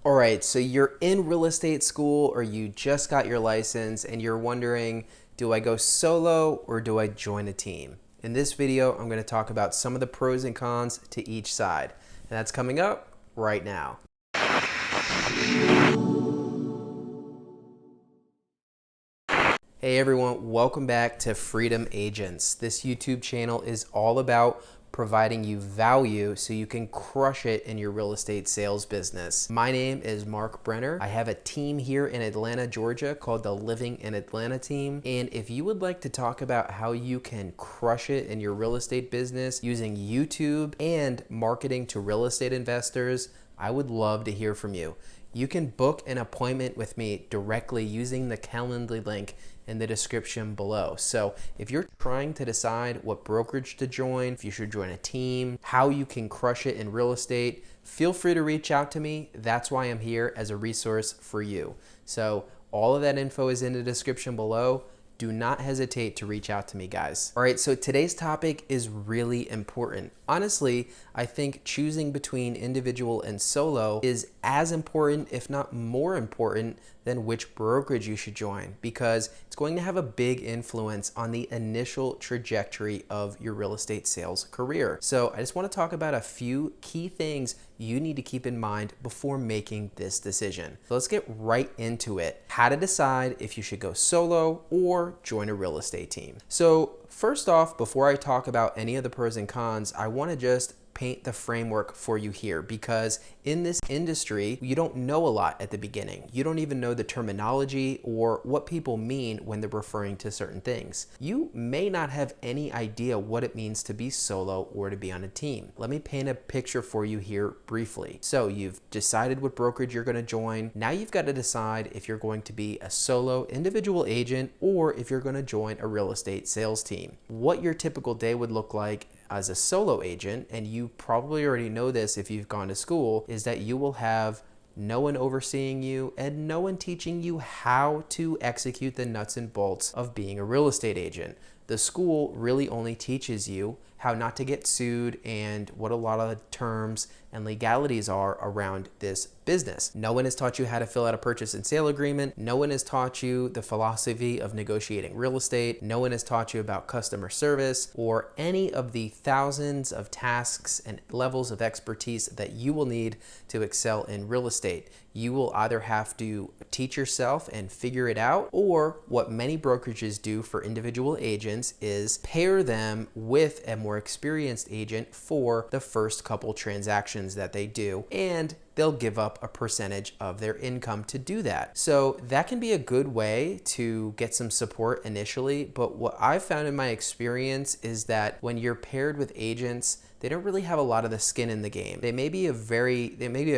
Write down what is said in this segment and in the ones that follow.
All right, so you're in real estate school or you just got your license and you're wondering, do I go solo or do I join a team? In this video, I'm going to talk about some of the pros and cons to each side. And that's coming up right now. Hey everyone, welcome back to Freedom Agents. This YouTube channel is all about providing you value so you can crush it in your real estate sales business. My name is Marc Brenner. I have a team here in Atlanta, Georgia called the Living in Atlanta team. And if you would like to talk about how you can crush it in your real estate business using YouTube and marketing to real estate investors, I would love to hear from you. You can book an appointment with me directly using the Calendly link in the description below. So if you're trying to decide what brokerage to join, if you should join a team, how you can crush it in real estate, feel free to reach out to me. That's why I'm here as a resource for you. So all of that info is in the description below. Do not hesitate to reach out to me, guys. All right, so today's topic is really important. Honestly, I think choosing between individual and solo is as important, if not more important, than which brokerage you should join, because it's going to have a big influence on the initial trajectory of your real estate sales career. So I just want to talk about a few key things you need to keep in mind before making this decision. So let's get right into it. How to decide if you should go solo or join a real estate team. So first off, before I talk about any of the pros and cons, I want to just paint the framework for you here, because in this industry, you don't know a lot at the beginning. You don't even know the terminology or what people mean when they're referring to certain things. You may not have any idea what it means to be solo or to be on a team. Let me paint a picture for you here briefly. So you've decided what brokerage you're going to join. Now you've got to decide if you're going to be a solo individual agent or if you're going to join a real estate sales team. What your typical day would look like as a solo agent, and you probably already know this if you've gone to school, is that you will have no one overseeing you and no one teaching you how to execute the nuts and bolts of being a real estate agent. The school really only teaches you how not to get sued and what a lot of the terms and legalities are around this business. No one has taught you how to fill out a purchase and sale agreement. No one has taught you the philosophy of negotiating real estate. No one has taught you about customer service or any of the thousands of tasks and levels of expertise that you will need to excel in real estate. You will either have to teach yourself and figure it out, or what many brokerages do for individual agents is pair them with a more experienced agent for the first couple transactions that they do, and they'll give up a percentage of their income to do that. So that can be a good way to get some support initially, but what I've found in my experience is that when you're paired with agents, they don't really have a lot of the skin in the game. They may be a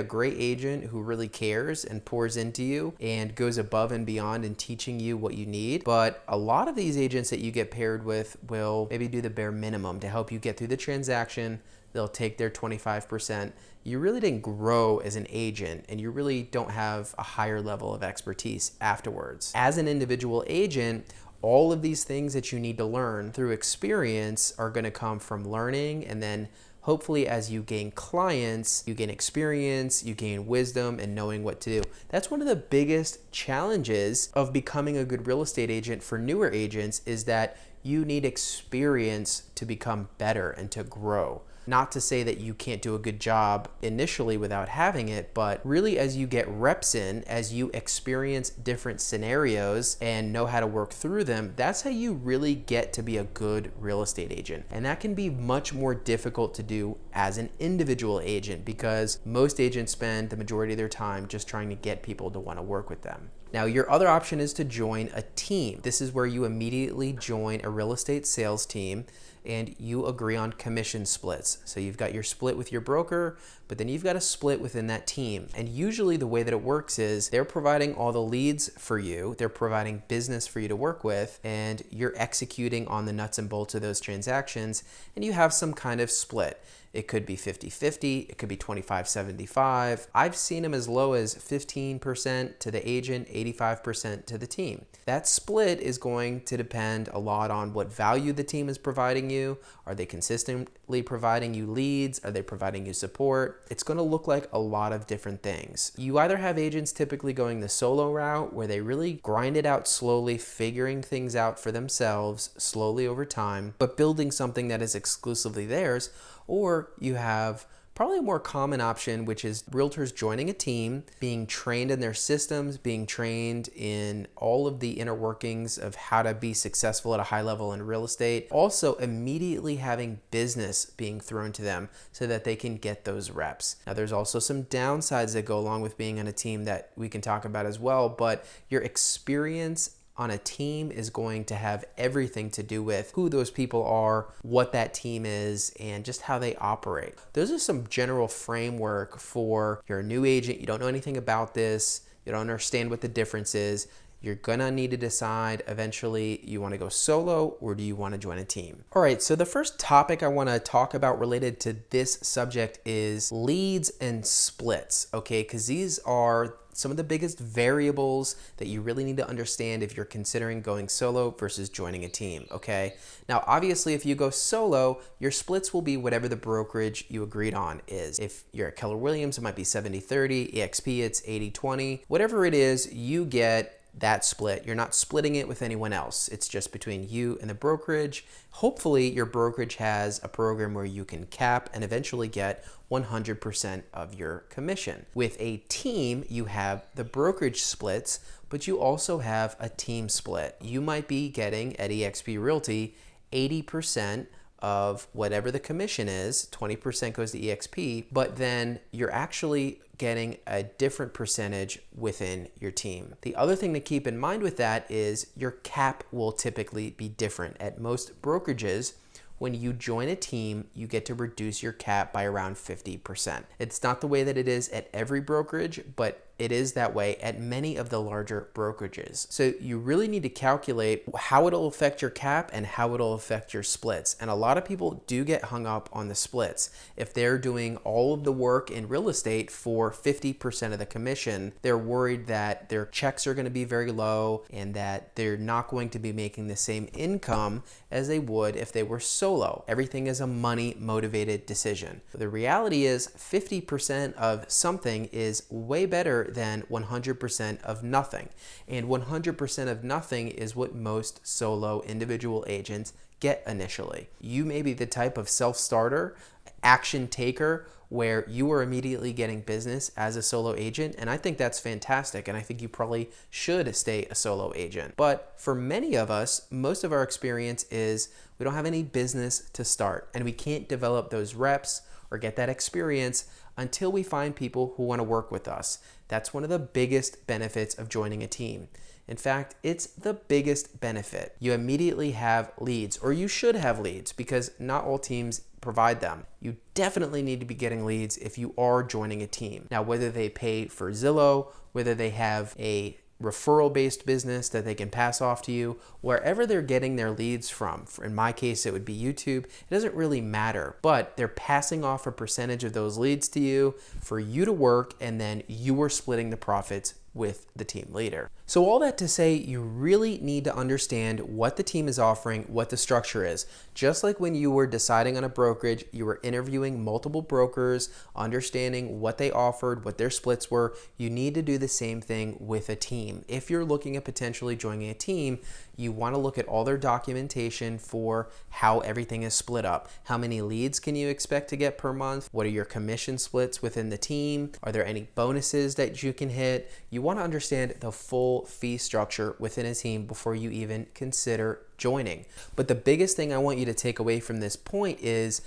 great agent who really cares and pours into you and goes above and beyond in teaching you what you need. But a lot of these agents that you get paired with will maybe do the bare minimum to help you get through the transaction. They'll take their 25%. You really didn't grow as an agent, and you really don't have a higher level of expertise afterwards. As an individual agent, all of these things that you need to learn through experience are going to come from learning, and then hopefully as you gain clients, you gain experience, you gain wisdom and knowing what to do. That's one of the biggest challenges of becoming a good real estate agent for newer agents, is that you need experience to become better and to grow. Not to say that you can't do a good job initially without having it, but really as you get reps in, as you experience different scenarios and know how to work through them, that's how you really get to be a good real estate agent. And that can be much more difficult to do as an individual agent, because most agents spend the majority of their time just trying to get people to want to work with them. Now, your other option is to join a team. This is where you immediately join a real estate sales team and you agree on commission splits. So you've got your split with your broker, but then you've got a split within that team. And usually the way that it works is they're providing all the leads for you, they're providing business for you to work with, and you're executing on the nuts and bolts of those transactions, and you have some kind of split. It could be 50-50. It could be 25-75. I've seen them as low as 15% to the agent, 85% to the team. That split is going to depend a lot on what value the team is providing you. Are they consistently providing you leads? Are they providing you support? It's going to look like a lot of different things. You either have agents typically going the solo route where they really grind it out slowly, figuring things out for themselves slowly over time, but building something that is exclusively theirs, or you have probably a more common option, which is realtors joining a team, being trained in their systems, being trained in all of the inner workings of how to be successful at a high level in real estate. Also, immediately having business being thrown to them so that they can get those reps. Now, there's also some downsides that go along with being on a team that we can talk about as well, but your experience on a team is going to have everything to do with who those people are, what that team is, and just how they operate. Those are some general framework for you're a new agent, you don't know anything about this, you don't understand what the difference is. You're gonna need to decide eventually, you wanna go solo or do you wanna join a team? All right, so the first topic I wanna talk about related to this subject is leads and splits, okay? Because these are some of the biggest variables that you really need to understand if you're considering going solo versus joining a team, okay? Now, obviously, if you go solo, your splits will be whatever the brokerage you agreed on is. If you're at Keller Williams, it might be 70-30, EXP, it's 80-20. Whatever it is, you get that split. You're not splitting it with anyone else. It's just between you and the brokerage. Hopefully, your brokerage has a program where you can cap and eventually get 100% of your commission. With a team, you have the brokerage splits, but you also have a team split. You might be getting at eXp Realty 80% of whatever the commission is, 20% goes to EXP, but then you're actually getting a different percentage within your team. The other thing to keep in mind with that is your cap will typically be different. At most brokerages, when you join a team, you get to reduce your cap by around 50%. It's not the way that it is at every brokerage, but it is that way at many of the larger brokerages. So you really need to calculate how it'll affect your cap and how it'll affect your splits. And a lot of people do get hung up on the splits. If they're doing all of the work in real estate for 50% of the commission, they're worried that their checks are going to be very low and that they're not going to be making the same income as they would if they were solo. Everything is a money motivated decision. The reality is 50% of something is way better than 100% of nothing. And 100% of nothing is what most solo individual agents get initially. You may be the type of self-starter, action taker, where you are immediately getting business as a solo agent, and I think that's fantastic, and I think you probably should stay a solo agent. But for many of us, most of our experience is we don't have any business to start, and we can't develop those reps or get that experience until we find people who want to work with us. That's one of the biggest benefits of joining a team. In fact, it's the biggest benefit. You immediately have leads, or you should have leads, because not all teams provide them. You definitely need to be getting leads if you are joining a team. Now, whether they pay for Zillow, whether they have a referral-based business that they can pass off to you, wherever they're getting their leads from. In my case, it would be YouTube. It doesn't really matter, but they're passing off a percentage of those leads to you for you to work, and then you are splitting the profits with the team leader. So all that to say, you really need to understand what the team is offering, what the structure is. Just like when you were deciding on a brokerage, you were interviewing multiple brokers, understanding what they offered, what their splits were. You need to do the same thing with a team. If you're looking at potentially joining a team, you want to look at all their documentation for how everything is split up. How many leads can you expect to get per month? What are your commission splits within the team? Are there any bonuses that you can hit? You want to understand the full fee structure within a team before you even consider joining. But the biggest thing I want you to take away from this point is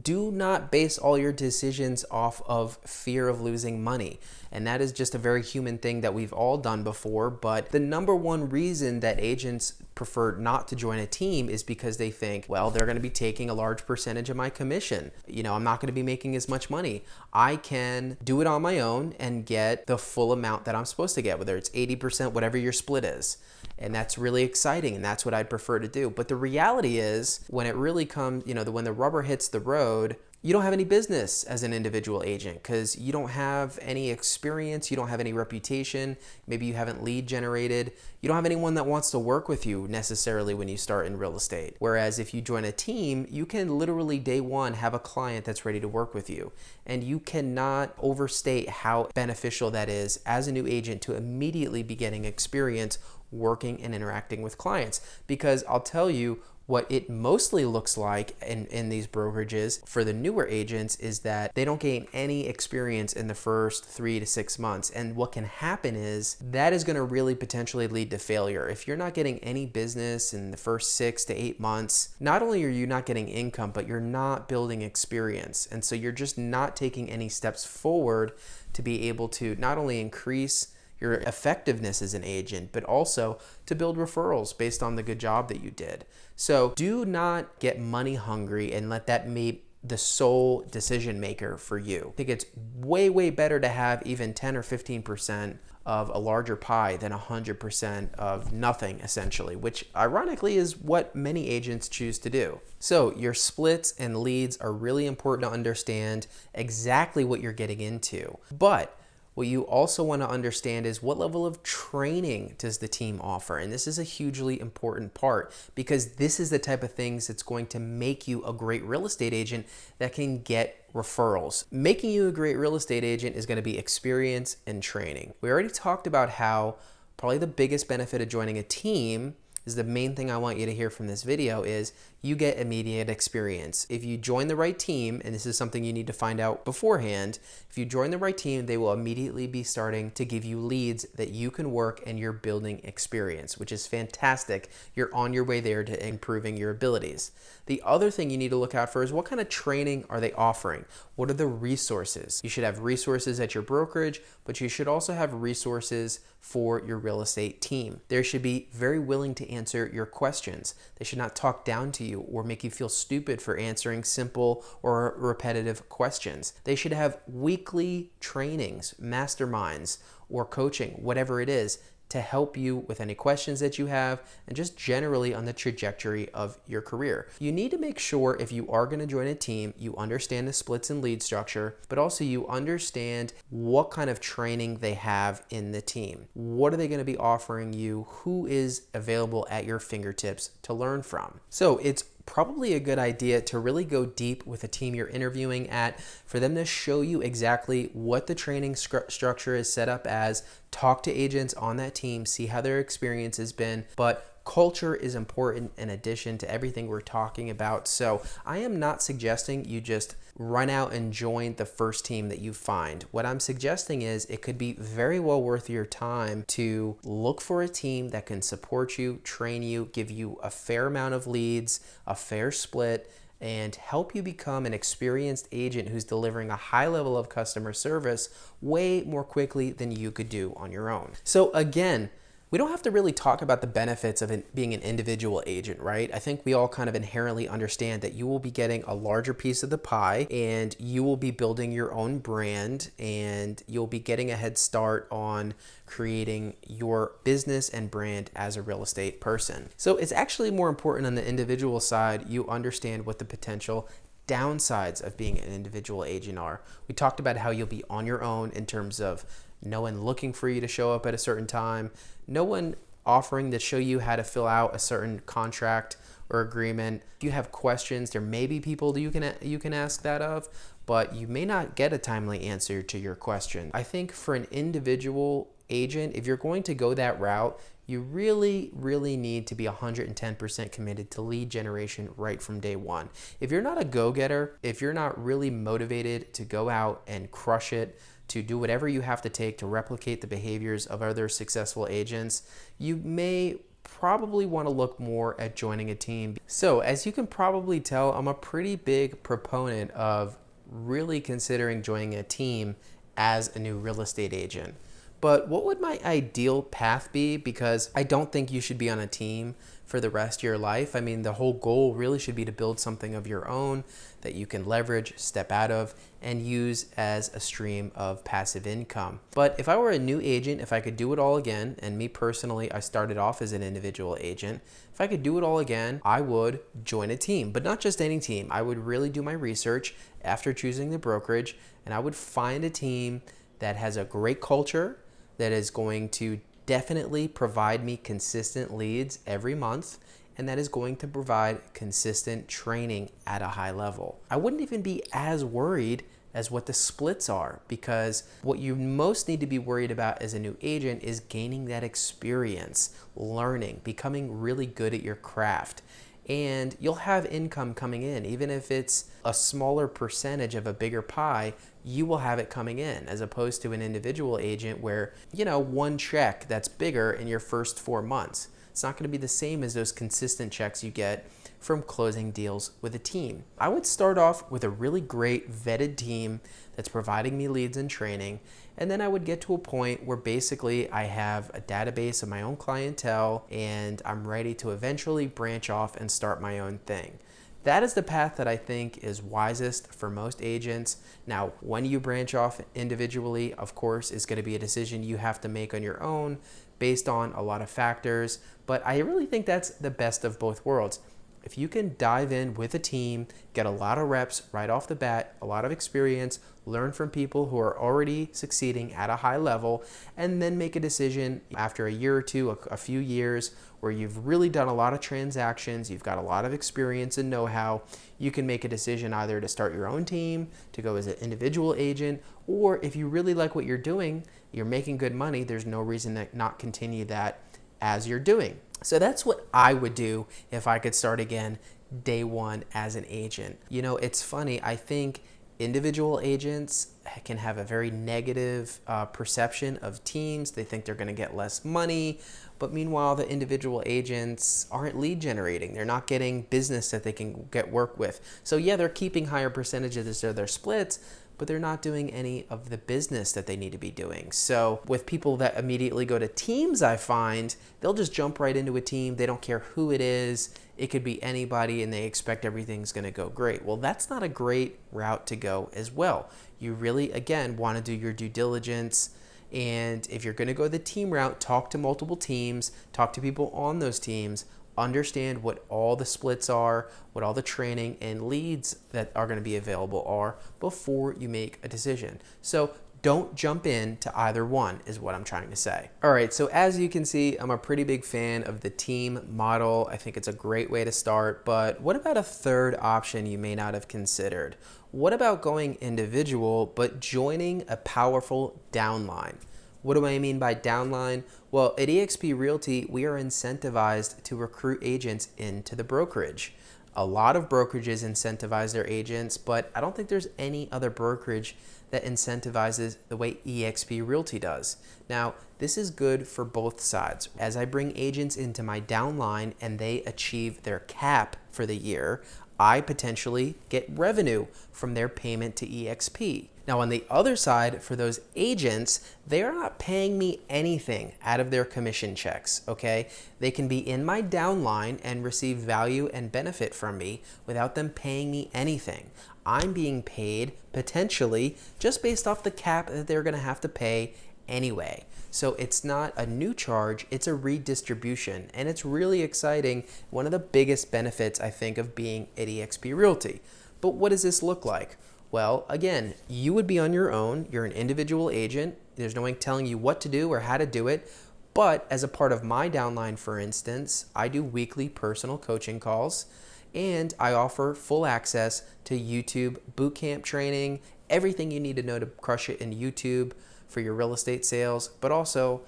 do not base all your decisions off of fear of losing money. And that is just a very human thing that we've all done before. But the number one reason that agents prefer not to join a team is because they think, well, they're going to be taking a large percentage of my commission. You know, I'm not going to be making as much money. I can do it on my own and get the full amount that I'm supposed to get, whether it's 80%, whatever your split is. And that's really exciting, and that's what I'd prefer to do. But the reality is, when it really comes, you know, when the rubber hits the road, you don't have any business as an individual agent because you don't have any experience, you don't have any reputation, maybe you haven't lead generated, you don't have anyone that wants to work with you necessarily when you start in real estate. Whereas if you join a team, you can literally day one have a client that's ready to work with you. And you cannot overstate how beneficial that is as a new agent to immediately be getting experience working and interacting with clients. Because I'll tell you, what it mostly looks like in these brokerages for the newer agents is that they don't gain any experience in the first 3 to 6 months. And what can happen is that is going to really potentially lead to failure. If you're not getting any business in the first 6 to 8 months, not only are you not getting income, but you're not building experience. And so you're just not taking any steps forward to be able to not only increase your effectiveness as an agent, but also to build referrals based on the good job that you did. So do not get money hungry and let that be the sole decision maker for you. I think it's way, way better to have even 10 or 15% of a larger pie than 100% of nothing, essentially, which ironically is what many agents choose to do. So your splits and leads are really important to understand exactly what you're getting into. But what you also want to understand is what level of training does the team offer? And this is a hugely important part because this is the type of things that's going to make you a great real estate agent that can get referrals. Making you a great real estate agent is going to be experience and training. We already talked about how probably the biggest benefit of joining a team is the main thing I want you to hear from this video is you get immediate experience. If you join the right team, and this is something you need to find out beforehand, if you join the right team, they will immediately be starting to give you leads that you can work and you're building experience, which is fantastic. You're on your way there to improving your abilities. The other thing you need to look out for is what kind of training are they offering? What are the resources? You should have resources at your brokerage, but you should also have resources for your real estate team. They should be very willing to answer your questions. They should not talk down to you or make you feel stupid for answering simple or repetitive questions. They should have weekly trainings, masterminds, or coaching, whatever it is, to help you with any questions that you have and just generally on the trajectory of your career. You need to make sure if you are going to join a team, you understand the splits and lead structure, but also you understand what kind of training they have in the team. What are they going to be offering you? Who is available at your fingertips to learn from? So it's probably a good idea to really go deep with a team you're interviewing at, for them to show you exactly what the training structure is set up as, talk to agents on that team, see how their experience has been, but culture is important in addition to everything we're talking about. So I am not suggesting you just run out and join the first team that you find. What I'm suggesting is it could be very well worth your time to look for a team that can support you, train you, give you a fair amount of leads, a fair split, and help you become an experienced agent who's delivering a high level of customer service way more quickly than you could do on your own. So again, we don't have to really talk about the benefits of being an individual agent, right? I think we all kind of inherently understand that you will be getting a larger piece of the pie and you will be building your own brand and you'll be getting a head start on creating your business and brand as a real estate person. So it's actually more important on the individual side, you understand what the potential downsides of being an individual agent are. We talked about how you'll be on your own in terms of no one looking for you to show up at a certain time, no one offering to show you how to fill out a certain contract or agreement. If you have questions, there may be people that you can ask that of, but you may not get a timely answer to your question. I think for an individual agent, if you're going to go that route, you really, really need to be 110% committed to lead generation right from day one. If you're not a go-getter, if you're not really motivated to go out and crush it, to do whatever you have to take to replicate the behaviors of other successful agents, you may probably want to look more at joining a team. So as you can probably tell, I'm a pretty big proponent of really considering joining a team as a new real estate agent. But what would my ideal path be? Because I don't think you should be on a team for the rest of your life. I mean, the whole goal really should be to build something of your own that you can leverage, step out of, and use as a stream of passive income. But if I were a new agent, if I could do it all again, and me personally, I started off as an individual agent, if I could do it all again, I would join a team, but not just any team. I would really do my research after choosing the brokerage, and I would find a team that has a great culture, that is going to definitely provide me consistent leads every month, and that is going to provide consistent training at a high level. I wouldn't even be as worried as what the splits are, because what you most need to be worried about as a new agent is gaining that experience, learning, becoming really good at your craft. And you'll have income coming in. Even if it's a smaller percentage of a bigger pie, you will have it coming in, as opposed to an individual agent where, one check that's bigger in your first 4 months. It's not going to be the same as those consistent checks you get from closing deals with a team. I would start off with a really great vetted team that's providing me leads and training, and then I would get to a point where basically I have a database of my own clientele and I'm ready to eventually branch off and start my own thing. That is the path that I think is wisest for most agents. Now, when you branch off individually, of course, is going to be a decision you have to make on your own based on a lot of factors, but I really think that's the best of both worlds. If you can dive in with a team, get a lot of reps right off the bat, a lot of experience, learn from people who are already succeeding at a high level, and then make a decision after a year or two, a few years, where you've really done a lot of transactions, you've got a lot of experience and know-how, you can make a decision either to start your own team, to go as an individual agent, or if you really like what you're doing, you're making good money, there's no reason to not continue that as you're doing. So that's what I would do if I could start again day one as an agent. It's funny, I think individual agents can have a very negative perception of teams. They think they're going to get less money, but meanwhile the individual agents aren't lead generating. They're not getting business that they can get work with. So yeah, they're keeping higher percentages of their splits, but they're not doing any of the business that they need to be doing. So with people that immediately go to teams, I find they'll just jump right into a team. They don't care who it is. It could be anybody, and they expect everything's going to go great. Well, that's not a great route to go as well. You really, again, want to do your due diligence. And if you're going to go the team route, talk to multiple teams, talk to people on those teams, understand what all the splits are, what all the training and leads that are going to be available are before you make a decision. So don't jump in to either one is what I'm trying to say. All right, so as you can see, I'm a pretty big fan of the team model. I think it's a great way to start, but what about a third option you may not have considered? What about going individual, but joining a powerful downline? What do I mean by downline? Well, at eXp Realty, we are incentivized to recruit agents into the brokerage. A lot of brokerages incentivize their agents, but I don't think there's any other brokerage that incentivizes the way eXp Realty does. Now, this is good for both sides. As I bring agents into my downline and they achieve their cap for the year, I potentially get revenue from their payment to eXp. Now on the other side, for those agents, they are not paying me anything out of their commission checks, okay? They can be in my downline and receive value and benefit from me without them paying me anything. I'm being paid potentially just based off the cap that they're gonna have to pay anyway. So it's not a new charge, it's a redistribution, and it's really exciting. One of the biggest benefits, I think, of being at eXp Realty. But what does this look like? Well, again, you would be on your own. You're an individual agent. There's no one telling you what to do or how to do it. But as a part of my downline, for instance, I do weekly personal coaching calls, and I offer full access to YouTube bootcamp training, everything you need to know to crush it in YouTube for your real estate sales, but also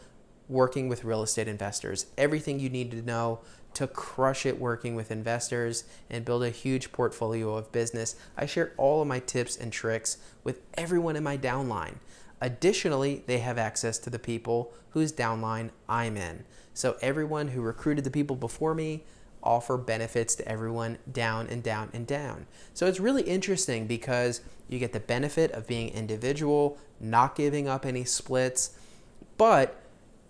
working with real estate investors. Everything you need to know to crush it working with investors and build a huge portfolio of business. I share all of my tips and tricks with everyone in my downline. Additionally, they have access to the people whose downline I'm in. So everyone who recruited the people before me offer benefits to everyone down and down and down. So it's really interesting because you get the benefit of being individual, not giving up any splits, but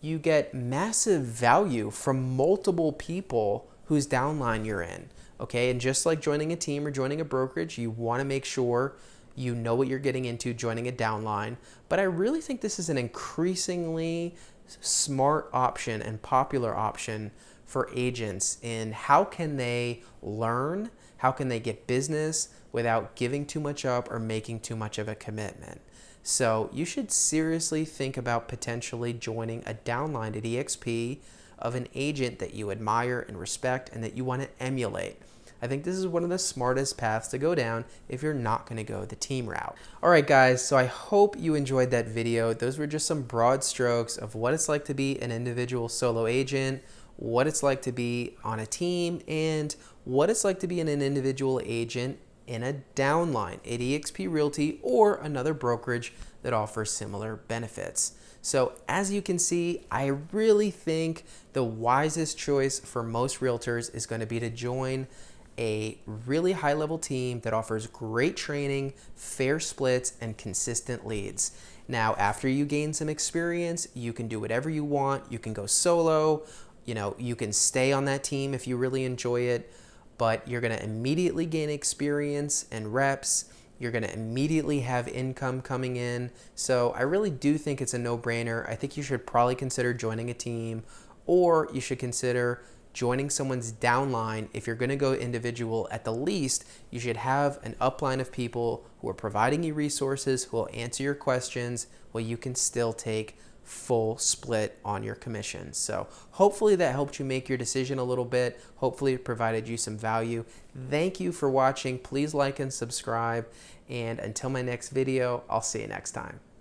you get massive value from multiple people whose downline you're in. Okay, and just like joining a team or joining a brokerage, you want to make sure you know what you're getting into joining a downline. But I really think this is an increasingly smart option and popular option for agents in how can they learn, how can they get business without giving too much up or making too much of a commitment. So you should seriously think about potentially joining a downline at EXP of an agent that you admire and respect and that you want to emulate. I think this is one of the smartest paths to go down if you're not going to go the team route. All right, guys, so I hope you enjoyed that video. Those were just some broad strokes of what it's like to be an individual solo agent, what it's like to be on a team, and what it's like to be an individual agent in a downline at eXp Realty or another brokerage that offers similar benefits. So as you can see, I really think the wisest choice for most realtors is going to be to join a really high-level team that offers great training, fair splits, and consistent leads. Now, after you gain some experience, you can do whatever you want. You can go solo, you can stay on that team if you really enjoy it, but you're going to immediately gain experience and reps. You're going to immediately have income coming in. So I really do think it's a no-brainer. I think you should probably consider joining a team, or you should consider joining someone's downline. If you're going to go individual, at the least, you should have an upline of people who are providing you resources, who will answer your questions, while you can still take full split on your commissions. So hopefully that helped you make your decision a little bit. Hopefully it provided you some value. Thank you for watching. Please like and subscribe. And until my next video, I'll see you next time.